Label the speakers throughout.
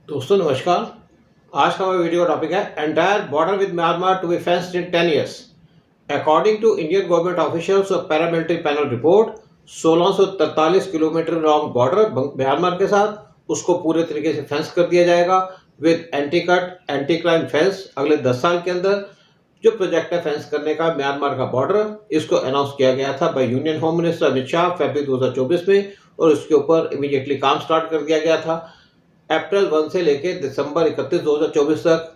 Speaker 1: दोस्तों नमस्कार। आज का हमारा वीडियो का टॉपिक है entire border with Myanmar to be fenced in 10 years. According to Indian government officials और paramilitary panel report, 1643 kilometre long border Myanmar के साथ उसको पूरे तरीके से फेंस कर दिया जाएगा with anti cut anti climb fence अगले 10 साल के अंदर। जो प्रोजेक्ट है फेंस करने का म्यांमार का बॉर्डर, इसको अनाउंस किया गया था by union home minister Amit Shah फरवरी 2024 में, और इसके ऊपर इमीडिएटली काम स्टार्ट कर दिया गया था। अप्रैल 1 से लेकर दिसंबर 31 2024 तक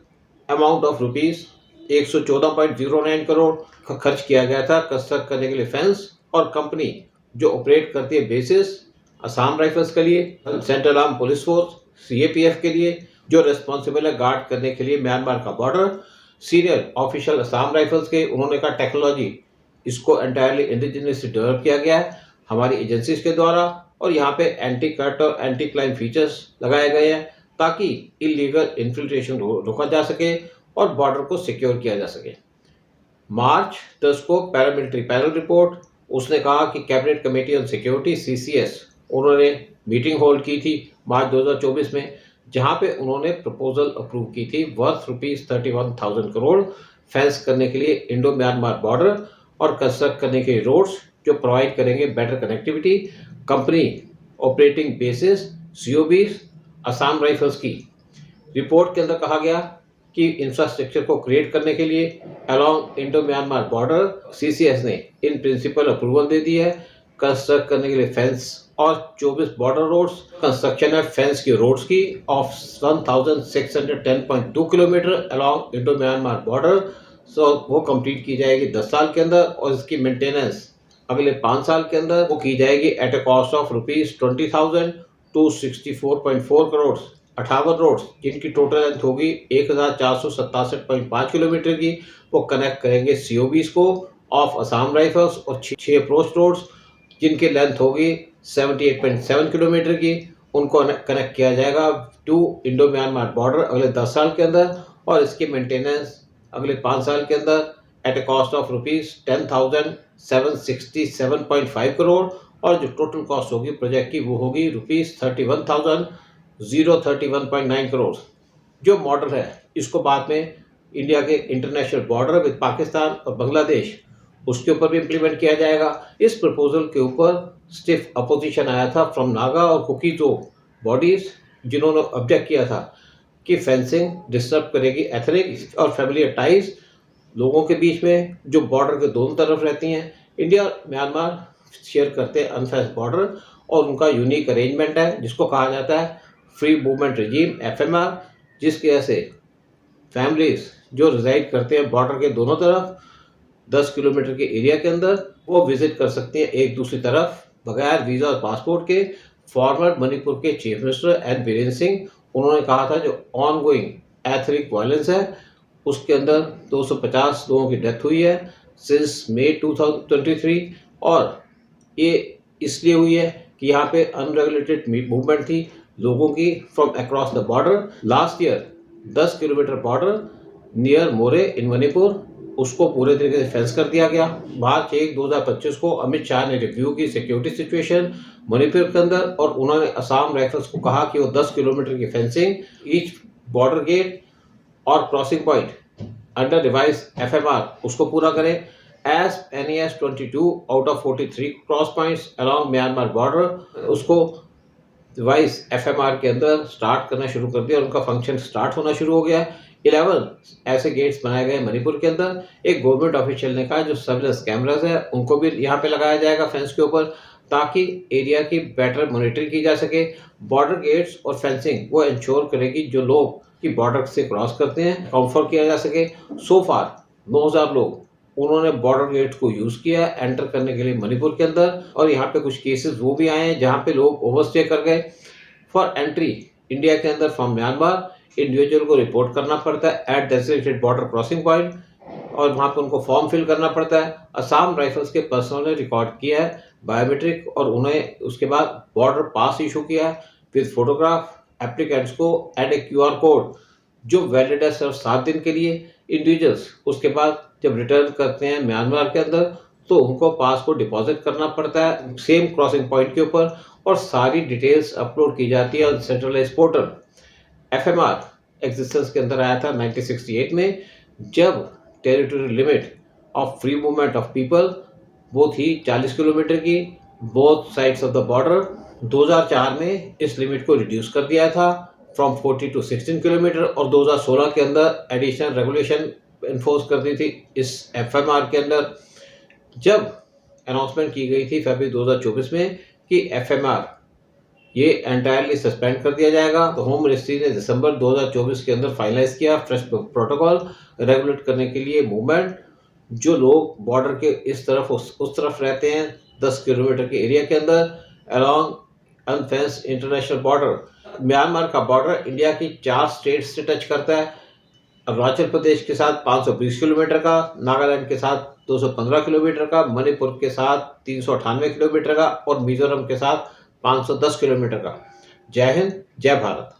Speaker 1: अमाउंट ऑफ रुपीज 114.09 करोड़ खर्च किया गया था कंस्ट्रक्ट करने के लिए फेंस। और कंपनी जो ऑपरेट करती है बेसिस असम राइफल्स के लिए, central arm police force CAPF के लिए, जो रिस्पॉन्सिबल है गार्ड करने के लिए म्यांमार का border, senior official Assam rifles के। उन्होंने कहा टेक्नोलॉजी इसको एंटायरली इंडिजिनियसली डेवलप किया गया है हमारी एजेंसीज के द्वारा, और यहाँ पे एंटी कट और एंटी क्लाइन फीचर्स लगाए गए हैं ताकि इलीगल इन्फिल्ट्रेशन रोका जा सके और बॉर्डर को सिक्योर किया जा सके। मार्च 10 को पैरामिलिट्री पैनल रिपोर्ट, उसने कहा कि cabinet committee on security CCS उन्होंने मीटिंग होल्ड की थी मार्च 2024 में, जहां पे उन्होंने प्रपोजल अप्रूव की थी वर्थ ₹31,000 करोड़ फेंस करने के लिए इंडो म्यांमार बॉर्डर और कंस्ट्रक्ट करने के रोड्स जो प्रोवाइड करेंगे better connectivity. Company operating basis COB Assam rifles की रिपोर्ट के अंदर कहा गया कि इंफ्रास्ट्रक्चर को क्रिएट करने के लिए along Indo Myanmar border CCS ने इन प्रिंसिपल अप्रूवल दे दी है कंस्ट्रक्ट करने के लिए फेंस और 24 बॉर्डर रोड्स। कंस्ट्रक्शन है फेंस की रोड्स की of 1610.2 kilometre along Indo Myanmar border. So वो कंप्लीट की जाएगी 10 साल के अंदर, और इसकी मेंटेनेंस अगले 5 साल के अंदर वो की जाएगी at a cost of ₹20,000 to 64.4 crore. 58 roads जिनकी टोटल लेंथ होगी 1467.5 किलोमीटर की, वो कनेक्ट करेंगे सीओबीज को ऑफ असम राइफल्स, और 6 अप्रोच रोड्स जिनकी लेंथ होगी 78.7 किलोमीटर की, उनको कनेक्ट किया जाएगा टू इंडो म्यांमार बॉर्डर अगले 10 साल के अंदर, और इसकी मेंटेनेंस अगले 5 साल के अंदर at a cost of ₹10,767.5 crore. और जो टोटल कॉस्ट होगी प्रोजेक्ट की वो होगी ₹31,031.9 करोड़। जो मॉडल है इसको बाद में इंडिया के इंटरनेशनल बॉर्डर विद पाकिस्तान और बांग्लादेश उसके ऊपर भी इम्प्लीमेंट किया जाएगा। इस प्रपोजल के ऊपर स्टिफ अपोजिशन आया था फ्रॉम नागा और कुकी दो बॉडीज, जिन्होंने ऑब्जेक्ट किया था कि फेंसिंग डिस्टर्ब करेगी एथनिक और फैमिली टाइज लोगों के बीच में जो बॉर्डर के दोनों तरफ रहती हैं। इंडिया और म्यांमार शेयर करते हैं अनफेंस्ड बॉर्डर, और उनका यूनिक अरेंजमेंट है जिसको कहा जाता है फ्री मूवमेंट रिजीम एफएमआर, जिसकी वजह से फैमिलीज जो रिजाइड करते हैं बॉर्डर के दोनों तरफ 10 किलोमीटर के एरिया के अंदर, वो विजिट कर सकते हैं एक दूसरी तरफ बगैर वीज़ा और पासपोर्ट के। फॉर्मर मणिपुर के chief minister N Biren Singh, उन्होंने कहा था जो ऑन गोइंग एथनिक वायलेंस है उसके अंदर 250 लोगों की डेथ हुई है सिंस मई 2023, और ये इसलिए हुई है कि यहाँ पे अनरेगुलेटेड मूवमेंट थी लोगों की from across the border. Last year 10 kilometre border near Moreh in Manipur उसको पूरे तरीके से फेंस कर दिया गया। मार्च 1 2025 को अमित शाह ने रिव्यू की सिक्योरिटी सिचुएशन मणिपुर के अंदर, और उन्होंने असम राइफल्स को कहा कि वो 10 किलोमीटर की फेंसिंग ईच बॉर्डर गेट और crossing point under revise FMR उसको पूरा करें। As NES 22 out of 43 cross points along Myanmar border उसको रिवाइज एफएमआर के अंदर स्टार्ट करना शुरू कर दिया, और उनका फंक्शन स्टार्ट होना शुरू हो गया। 11 ऐसे गेट्स बनाए गए मणिपुर के अंदर। एक गवर्नमेंट ऑफिशियल ने कहा जो सर्विलेंस कैमराज है उनको भी यहाँ पे लगाया जाएगा फेंस के ऊपर, ताकि एरिया की बेटर मॉनिटरिंग की जा सके। बॉर्डर गेट्स और फेंसिंग वो इंश्योर करेगी जो लोग की बॉर्डर से क्रॉस करते हैं कंफर्ट किया जा सके। सो फार 9,000 लोग उन्होंने बॉर्डर गेट को यूज किया एंटर करने के लिए मणिपुर के अंदर, और यहाँ पे कुछ केसेस वो भी आए हैं जहाँ पे लोग ओवरस्टे कर गए। फॉर एंट्री इंडिया के अंदर फ्रॉम म्यांमार इंडिविजुअल को रिपोर्ट करना पड़ता है at designated border crossing point, और वहाँ पे उनको फॉर्म फिल करना पड़ता है। असम राइफल्स के पर्सनल ने रिकॉर्ड किया है बायोमेट्रिक, और उन्हें उसके बाद बॉर्डर पास इशू किया है विद फोटोग्राफ एप्लीकेंट्स को एड ए QR कोड जो वैलिड है सिर्फ 7 दिन के लिए। इंडिविजुअल्स उसके बाद जब रिटर्न करते हैं म्यांमार के अंदर तो उनको पासपोर्ट डिपॉजिट करना पड़ता है सेम क्रॉसिंग पॉइंट के ऊपर, और सारी डिटेल्स अपलोड की जाती है सेंट्रलाइज पोर्टल। एफएमआर एग्जिस्टेंस के अंदर आया था 1968 में, जब territorial limit of free movement of people वो थी 40 किलोमीटर की both sides of the border. 2004 में इस लिमिट को रिड्यूस कर दिया था फ्रॉम 40 टू 16 किलोमीटर, और 2016 के अंदर एडिशनल रेगुलेशन इन्फोर्स कर दी थी इस एफएमआर के अंदर, जब अनाउंसमेंट की गई थी फरवरी 2024 में कि एफएमआर ये एंटायरली सस्पेंड कर दिया जाएगा। तो होम मिनिस्ट्री ने दिसंबर 2024 के अंदर फाइनलाइज किया फ्रेश प्रोटोकॉल रेगुलेट करने के लिए मूवमेंट। जो लोग बॉर्डर के इस तरफ उस तरफ रहते हैं 10 किलोमीटर के एरिया के अंदर अलोंग अनफेंस्ड इंटरनेशनल बॉर्डर। म्यांमार का बॉर्डर इंडिया की 4 स्टेट्स से टच करता है। अरुणाचल प्रदेश के साथ 520 किलोमीटर का, नागालैंड के साथ 215 किलोमीटर का, मणिपुर के साथ 398 किलोमीटर का और मिजोरम के साथ 510 किलोमीटर का। जय हिंद, जय भारत।